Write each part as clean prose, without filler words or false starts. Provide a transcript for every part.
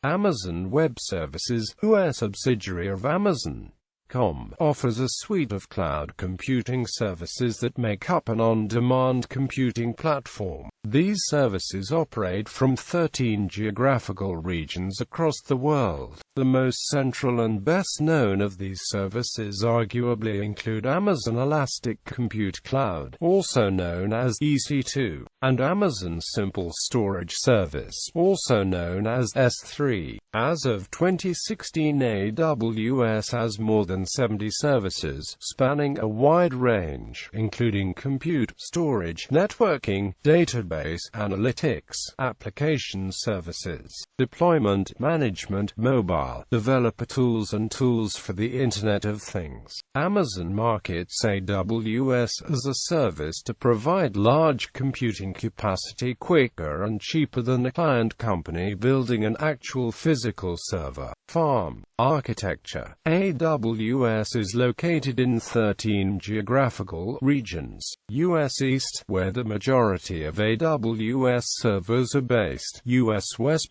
Amazon Web Services, a subsidiary of Amazon.com, offers a suite of cloud computing services that make up an on-demand computing platform. These services operate from 13 geographical regions across the world. The most central and best known of these services arguably include Amazon Elastic Compute Cloud, also known as EC2, and Amazon Simple Storage Service, also known as S3. As of 2016, AWS has more than 70 services, spanning a wide range, including compute, storage, networking, database, analytics, application services, deployment, management, mobile, developer tools and tools for the Internet of Things. Amazon markets AWS as a service to provide large computing capacity quicker and cheaper than a client company building an actual physical server farm. Architecture. AWS is located in 13 geographical regions. US East, where the majority of AWS servers are based. US West,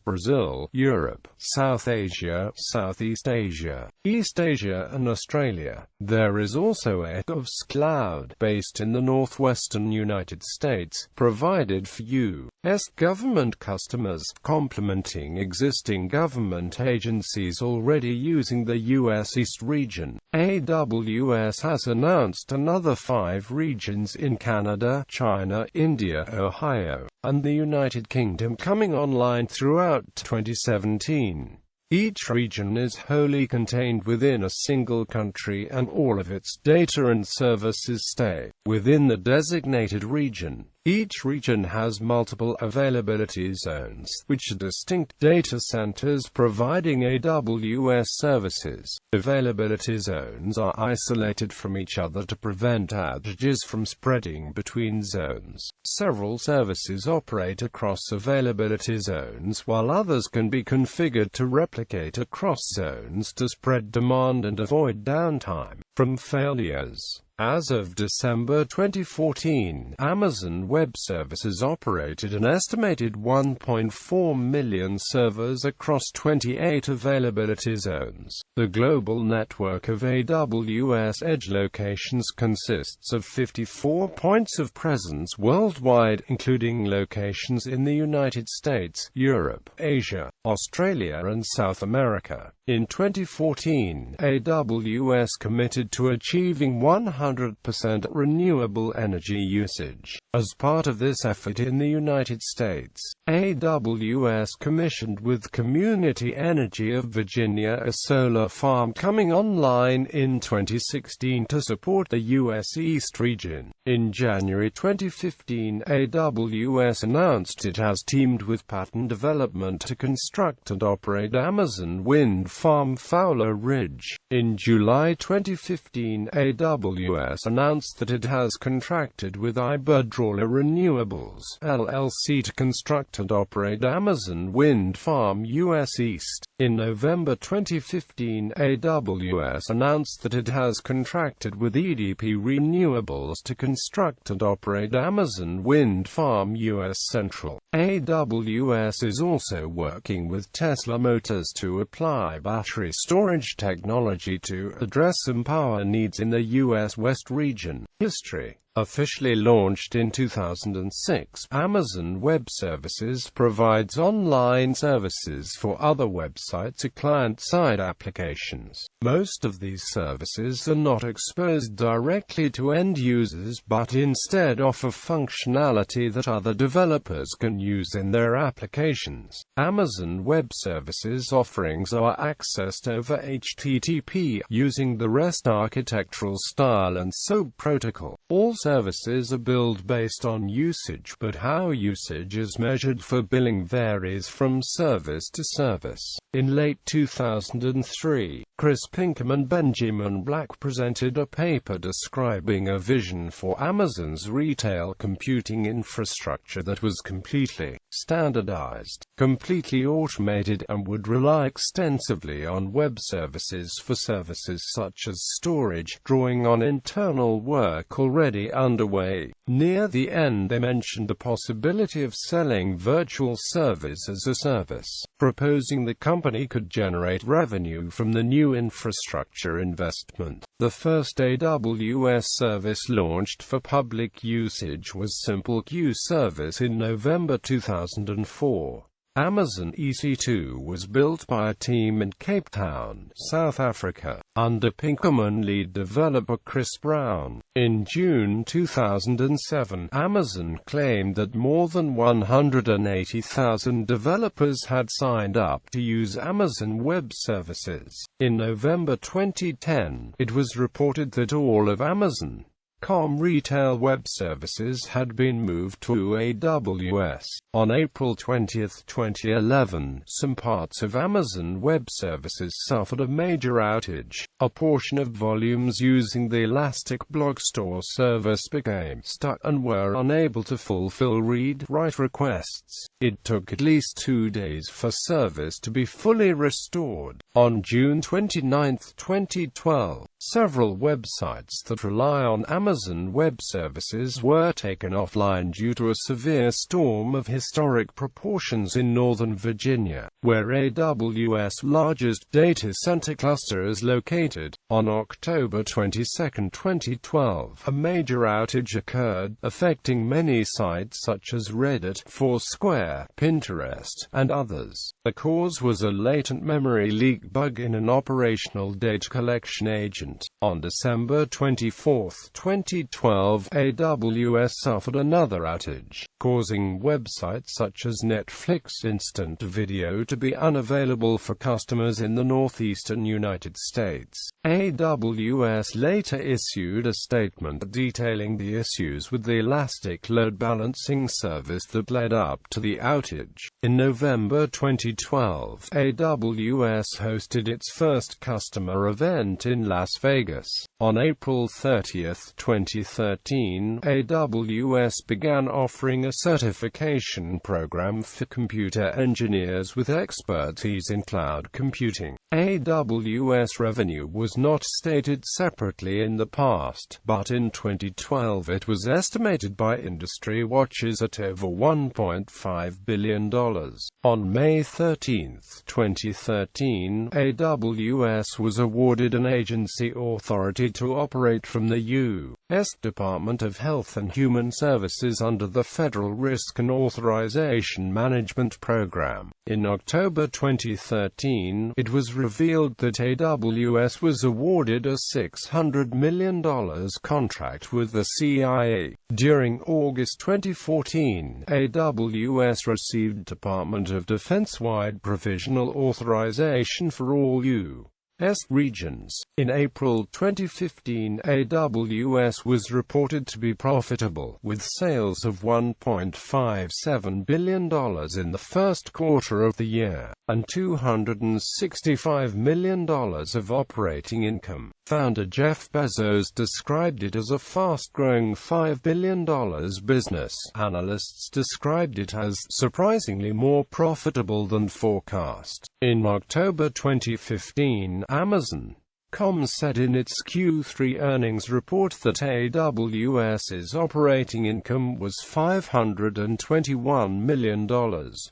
Brazil, Europe, South Asia, Southeast Asia, East Asia and Australia. There is also AWS Cloud, based in the northwestern United States, provided for U.S. government customers, complementing existing government agencies already using the U.S. East region. AWS has announced another 5 regions in Canada, China, India, Ohio, and the United Kingdom coming online throughout 2017. Each region is wholly contained within a single country and all of its data and services stay within the designated region. Each region has multiple availability zones, which are distinct data centers providing AWS services. Availability zones are isolated from each other to prevent outages from spreading between zones. Several services operate across availability zones, while others can be configured to replicate across zones to spread demand and avoid downtime from failures. As of December 2014, Amazon Web Services operated an estimated 1.4 million servers across 28 availability zones. The global network of AWS Edge locations consists of 54 points of presence worldwide, including locations in the United States, Europe, Asia, Australia and South America. In 2014, AWS committed to achieving 100% renewable energy usage. As part of this effort in the United States, AWS commissioned with Community Energy of Virginia a solar farm coming online in 2016 to support the U.S. East region. In January 2015, AWS announced it has teamed with Pattern Development to construct and operate Amazon Wind Farm Fowler Ridge. In July 2015, AWS announced that it has contracted with Iberdrola Renewables, LLC to construct and operate Amazon Wind Farm US East. In November 2015, AWS announced that it has contracted with EDP Renewables to construct and operate Amazon Wind Farm US Central. AWS is also working with Tesla Motors to apply battery storage technology to address some power needs in the U.S. West region. History. Officially launched in 2006, Amazon Web Services provides online services for other websites or client-side applications. Most of these services are not exposed directly to end users but instead offer functionality that other developers can use in their applications. Amazon Web Services offerings are accessed over HTTP using the REST architectural style and SOAP protocol. All services are billed based on usage, but how usage is measured for billing varies from service to service. In late 2003, Chris Pinkham and Benjamin Black presented a paper describing a vision for Amazon's retail computing infrastructure that was completely standardized, completely automated, and would rely extensively on web services for services such as storage, drawing on internal work already underway. Near the end, they mentioned the possibility of selling virtual servers as a service, proposing the company could generate revenue from the new infrastructure investment. The first AWS service launched for public usage was Simple Queue Service in November 2004. Amazon EC2 was built by a team in Cape Town, South Africa, under Pinkham and lead developer Chris Brown. In June 2007, Amazon claimed that more than 180,000 developers had signed up to use Amazon Web Services. In November 2010, it was reported that all of Amazon.com retail web services had been moved to AWS. On April 20, 2011, some parts of Amazon Web Services suffered a major outage. A portion of volumes using the Elastic Block Store service became stuck and were unable to fulfill read-write requests. It took at least 2 days for service to be fully restored. On June 29, 2012, several websites that rely on Amazon Web Services were taken offline due to a severe storm of historic proportions in Northern Virginia, where AWS' largest data center cluster is located. On October 22, 2012, a major outage occurred, affecting many sites such as Reddit, Foursquare, Pinterest, and others. The cause was a latent memory leak bug in an operational data collection agent. On December 24, 2012, AWS suffered another outage, causing websites such as Netflix Instant Video to be unavailable for customers in the northeastern United States. AWS later issued a statement detailing the issues with the Elastic Load Balancing service that led up to the outage. In November 2012, AWS hosted its first customer event in Las Vegas. On April 30, 2013, AWS began offering a certification program for computer engineers with expertise in cloud computing. AWS revenue was not stated separately in the past, but in 2012 it was estimated by industry watchers at over $1.5 billion. On May 13, 2013, AWS was awarded an agency authority to operate from the U.S. Department of Health and Human Services under the Federal Risk and Authorization Management Program. In October 2013, it was revealed that AWS was awarded a $600 million contract with the CIA. During August 2014, AWS received Department of Defense-wide provisional authorization for all U.S. regions. In April 2015, AWS was reported to be profitable, with sales of $1.57 billion in the first quarter of the year, and $265 million of operating income. Founder Jeff Bezos described it as a fast-growing $5 billion business. Analysts described it as surprisingly more profitable than forecast. In October 2015, Amazon.com said in its Q3 earnings report that AWS's operating income was $521 million,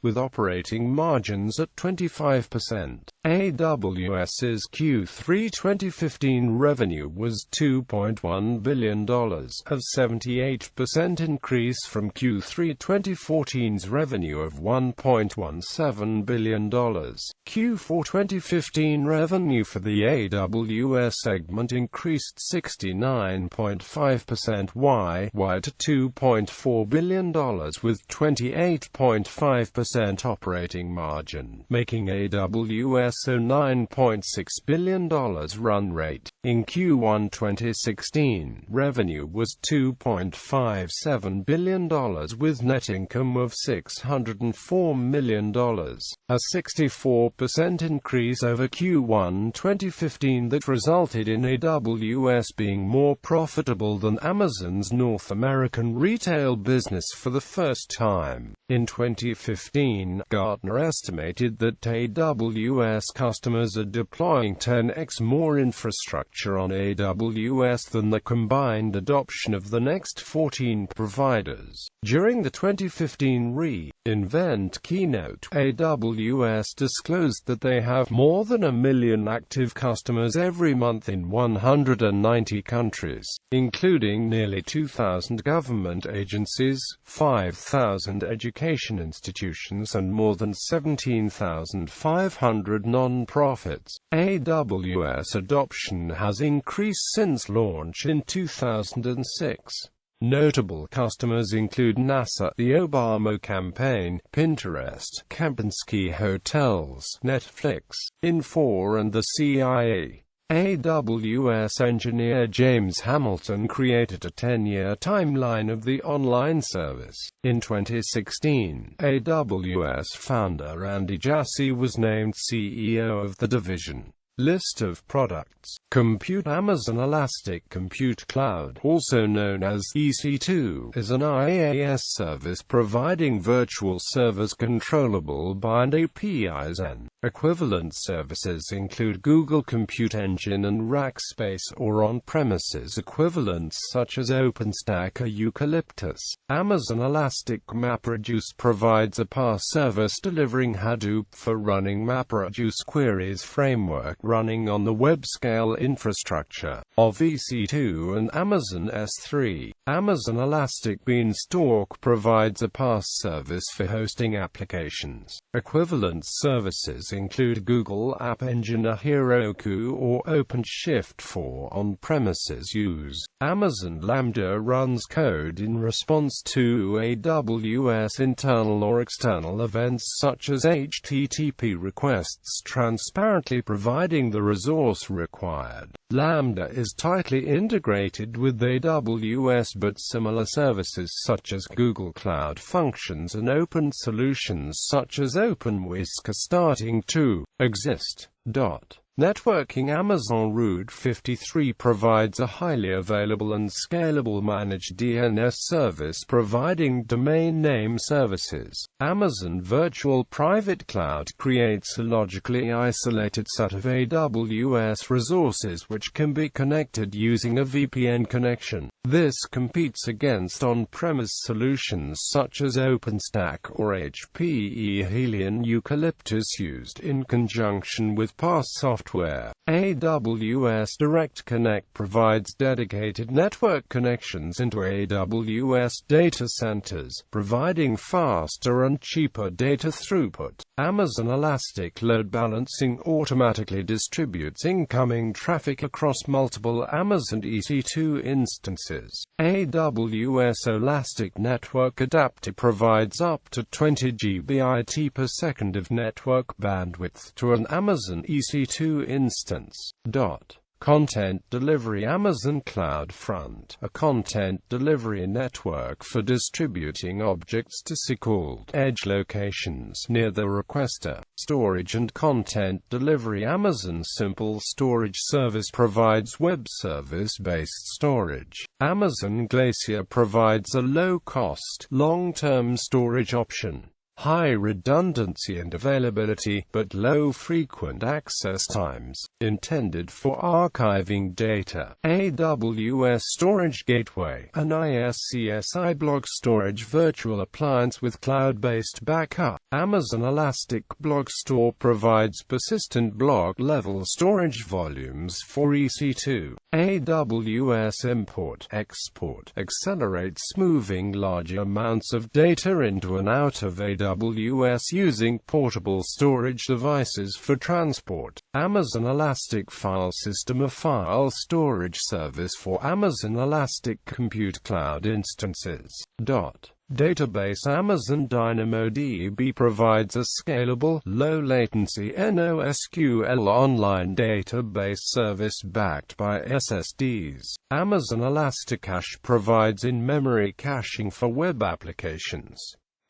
with operating margins at 25%. AWS's Q3 2015 revenue was $2.1 billion, a 78% increase from Q3 2014's revenue of $1.17 billion. Q4 2015 revenue for the AWS segment increased 69.5% YoY to $2.4 billion with 28.5% operating margin, making AWS also $9.6 billion run rate. In Q1 2016, revenue was $2.57 billion with net income of $604 million, a 64% increase over Q1 2015 that resulted in AWS being more profitable than Amazon's North American retail business for the first time. In 2015, Gartner estimated that AWS customers are deploying 10x more infrastructure on AWS than the combined adoption of the next 14 providers. During the 2015 re:Invent keynote, AWS disclosed that they have more than 1 million active customers every month in 190 countries, including nearly 2,000 government agencies, 5,000 education institutions and more than 17,500 non-profits. AWS adoption has increased since launch in 2006. Notable customers include NASA, the Obama campaign, Pinterest, Kempinski Hotels, Netflix, Infor and the CIA. AWS engineer James Hamilton created a 10-year timeline of the online service. In 2016, AWS founder Andy Jassy was named CEO of the division. List of products. Compute. Amazon Elastic Compute Cloud, also known as EC2, is an IaaS service providing virtual servers controllable by an APIs and equivalent services include Google Compute Engine and Rackspace or on-premises equivalents such as OpenStack or Eucalyptus. Amazon Elastic MapReduce provides a PaaS service delivering Hadoop for running MapReduce queries framework running on the web-scale infrastructure of EC2 and Amazon S3. Amazon Elastic Beanstalk provides a PaaS service for hosting applications. Equivalent services include Google App Engine, Heroku, or OpenShift for on-premises use. Amazon Lambda runs code in response to AWS internal or external events such as HTTP requests, transparently providing the resource required. Lambda is tightly integrated with AWS, but similar services such as Google Cloud Functions and open solutions such as OpenWhisk are starting to exist. Networking. Amazon Route 53 provides a highly available and scalable managed DNS service providing domain name services. Amazon Virtual Private Cloud creates a logically isolated set of AWS resources which can be connected using a VPN connection. This competes against on-premise solutions such as OpenStack or HPE Helion Eucalyptus used in conjunction with PaaS software. AWS Direct Connect provides dedicated network connections into AWS data centers, providing faster and cheaper data throughput. Amazon Elastic Load Balancing automatically distributes incoming traffic across multiple Amazon EC2 instances. AWS Elastic Network Adapter provides up to 20 GB per second of network bandwidth to an Amazon EC2 instance. Content delivery. Amazon CloudFront, a content delivery network for distributing objects to so-called edge locations near the requester. Storage and content delivery. Amazon Simple Storage Service provides web service-based storage. Amazon Glacier provides a low-cost, long-term storage option. High redundancy and availability, but low frequent access times, intended for archiving data. AWS Storage Gateway, an ISCSI block storage virtual appliance with cloud-based backup. Amazon Elastic Block Store provides persistent block-level storage volumes for EC2. AWS Import-Export accelerates moving large amounts of data into and out of AWS using portable storage devices for transport. Amazon Elastic File System, a file storage service for Amazon Elastic Compute Cloud instances. Database. Amazon DynamoDB provides a scalable, low-latency NoSQL online database service backed by SSDs. Amazon Elasticache provides in-memory caching for web applications.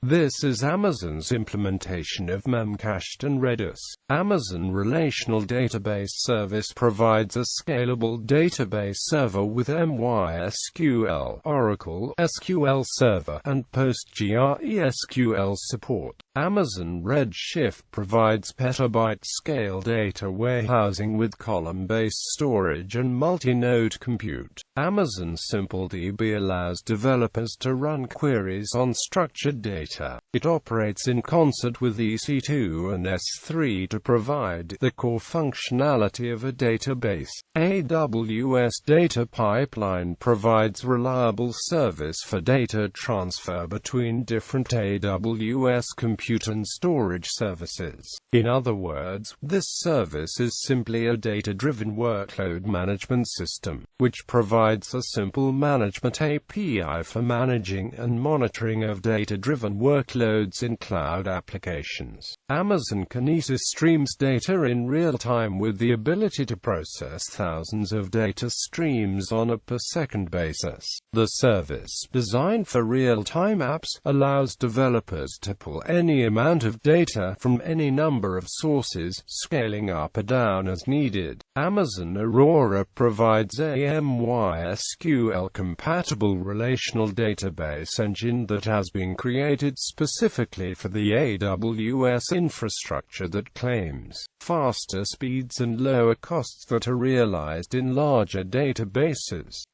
This is Amazon's implementation of Memcached and Redis. Amazon Relational Database Service provides a scalable database server with MySQL, Oracle SQL Server, and PostgreSQL support. Amazon Redshift provides petabyte-scale data warehousing with column-based storage and multi-node compute. Amazon SimpleDB allows developers to run queries on structured data. It operates in concert with EC2 and S3 to provide the core functionality of a database. AWS Data Pipeline provides reliable service for data transfer between different AWS compute and storage services. In other words, this service is simply a data-driven workload management system, which provides a simple management API for managing and monitoring of data-driven workloads in cloud applications. Amazon Kinesis streams data in real time with the ability to process thousands of data streams on a per-second basis. The service, designed for real-time apps, allows developers to pull any amount of data from any number of sources, scaling up or down as needed. Amazon Aurora provides a MySQL-compatible relational database engine that has been created specifically for the AWS infrastructure that claims faster speeds and lower costs that are realized in larger databases.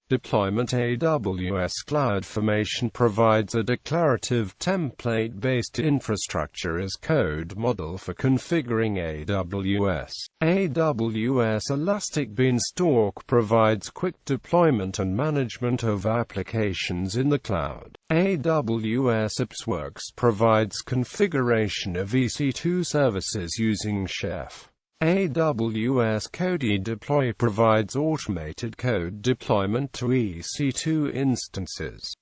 Deployment. AWS CloudFormation provides a declarative template-based infrastructure as code model for configuring AWS. AWS Elastic Beanstalk provides quick deployment and management of applications in the cloud. AWS AppsWorks provides configuration of EC2 services using Chef. AWS Code Deploy provides automated code deployment to EC2 instances.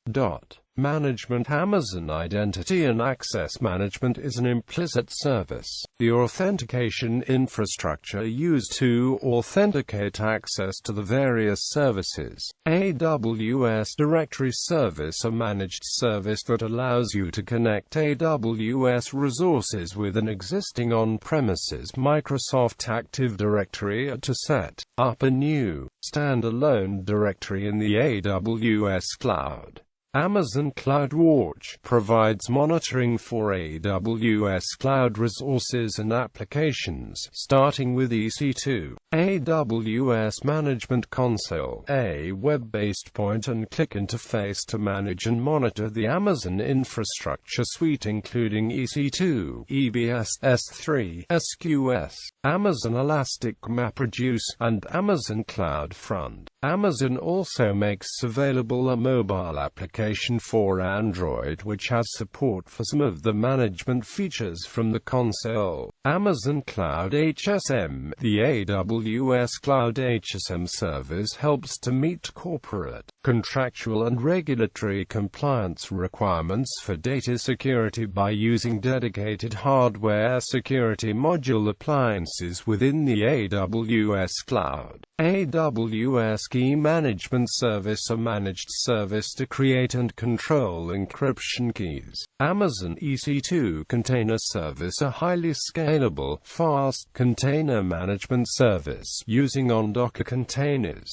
Management. Amazon Identity and Access Management is an implicit service, the authentication infrastructure used to authenticate access to the various services. AWS Directory Service, a managed service that allows you to connect AWS resources with an existing on-premises Microsoft Active Directory or to set up a new, standalone directory in the AWS cloud. Amazon CloudWatch provides monitoring for AWS cloud resources and applications, starting with EC2. AWS Management Console, a web-based point-and-click interface to manage and monitor the Amazon infrastructure suite including EC2, EBS, S3, SQS, Amazon Elastic MapReduce, and Amazon CloudFront. Amazon also makes available a mobile application for Android which has support for some of the management features from the console. Amazon Cloud HSM. The AWS Cloud HSM service helps to meet corporate, contractual and regulatory compliance requirements for data security by using dedicated hardware security module appliances within the AWS cloud. AWS Key Management Service, a managed service to create and control encryption keys. Amazon EC2 Container Service, a highly scalable, fast container management service using on Docker containers.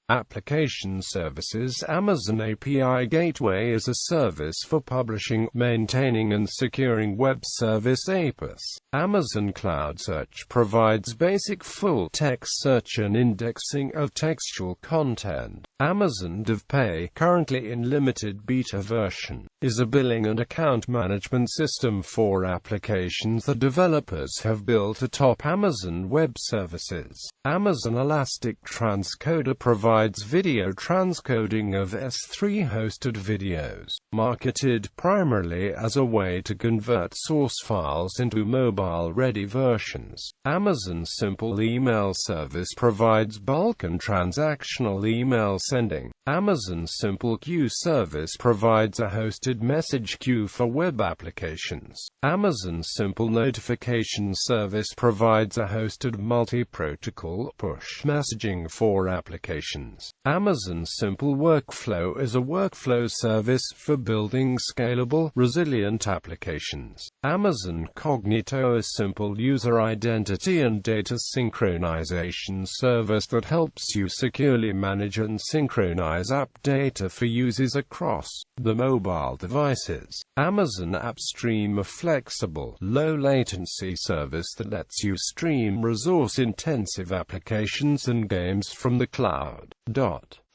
Application Services. Amazon API Gateway is a service for publishing, maintaining and securing web service APIs. Amazon Cloud Search provides basic full-text search and indexing of textual content. Amazon DevPay, currently in limited beta version, is a billing and account management system for applications that developers have built atop Amazon Web Services. Amazon Elastic Transcoder provides provides video transcoding of S3 hosted videos, marketed primarily as a way to convert source files into mobile-ready versions. Amazon Simple Email Service provides bulk and transactional email sending. Amazon Simple Queue Service provides a hosted message queue for web applications. Amazon Simple Notification Service provides a hosted multi-protocol push messaging for applications. Amazon Simple Workflow is a workflow service for building scalable, resilient applications. Amazon Cognito is simple user identity and data synchronization service that helps you securely manage and synchronize app data for users across the mobile devices. Amazon AppStream, a flexible, low-latency service that lets you stream resource-intensive applications and games from the cloud.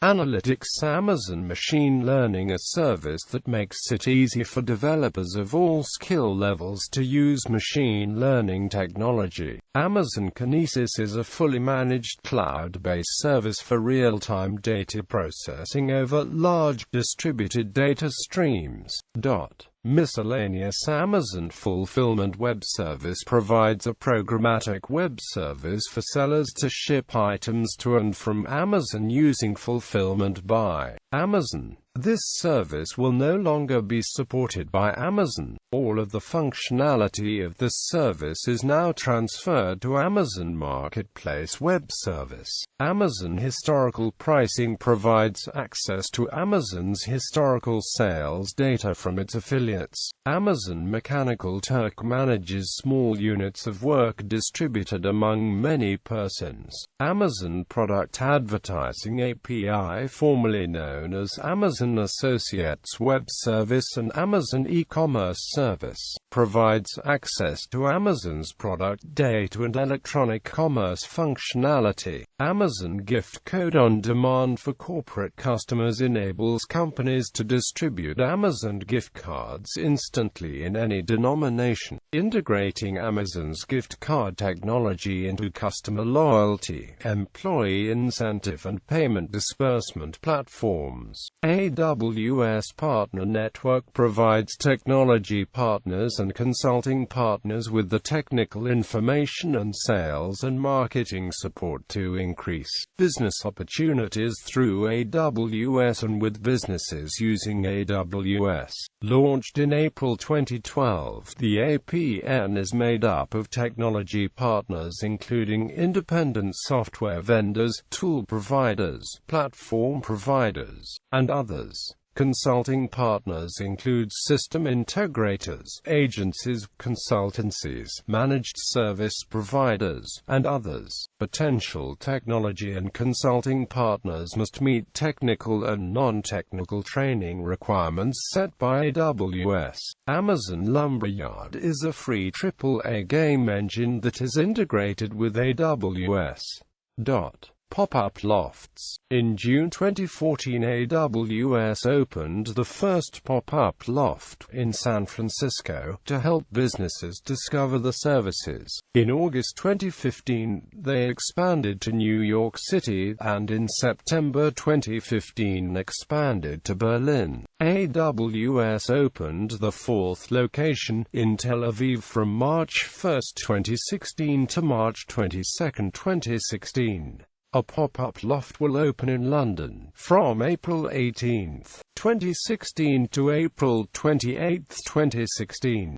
Analytics. Amazon Machine Learning, a service that makes it easy for developers of all skill levels to use machine learning technology. Amazon Kinesis is a fully managed cloud-based service for real-time data processing over large distributed data streams. Miscellaneous. Amazon Fulfillment Web Service provides a programmatic web service for sellers to ship items to and from Amazon using Fulfillment by Amazon. This service will no longer be supported by Amazon. All of the functionality of this service is now transferred to Amazon Marketplace Web Service. Amazon Historical Pricing provides access to Amazon's historical sales data from its affiliates. Amazon Mechanical Turk manages small units of work distributed among many persons. Amazon Product Advertising API, formerly known as Amazon Associates Web Service and Amazon E-commerce Service, provides access to Amazon's product data and electronic commerce functionality. Amazon Gift Code on Demand for corporate customers enables companies to distribute Amazon gift cards instantly in any denomination, integrating Amazon's gift card technology into customer loyalty, employee incentive and payment disbursement platforms. AWS Partner Network provides technology partners and consulting partners with the technical information and sales and marketing support to increase business opportunities through AWS and with businesses using AWS. Launched in April 2012, the APN is made up of technology partners including independent software vendors, tool providers, platform providers, and others. Consulting partners include system integrators, agencies, consultancies, managed service providers, and others. Potential technology and consulting partners must meet technical and non-technical training requirements set by AWS. Amazon Lumberyard is a free AAA game engine that is integrated with AWS. Pop-up lofts. In June 2014, AWS opened the first pop-up loft in San Francisco to help businesses discover the services. In August 2015, they expanded to New York City, and in September 2015 expanded to Berlin. AWS opened the fourth location, in Tel Aviv, from March 1, 2016 to March 22, 2016. A pop-up loft will open in London from April 18, 2016 to April 28, 2016.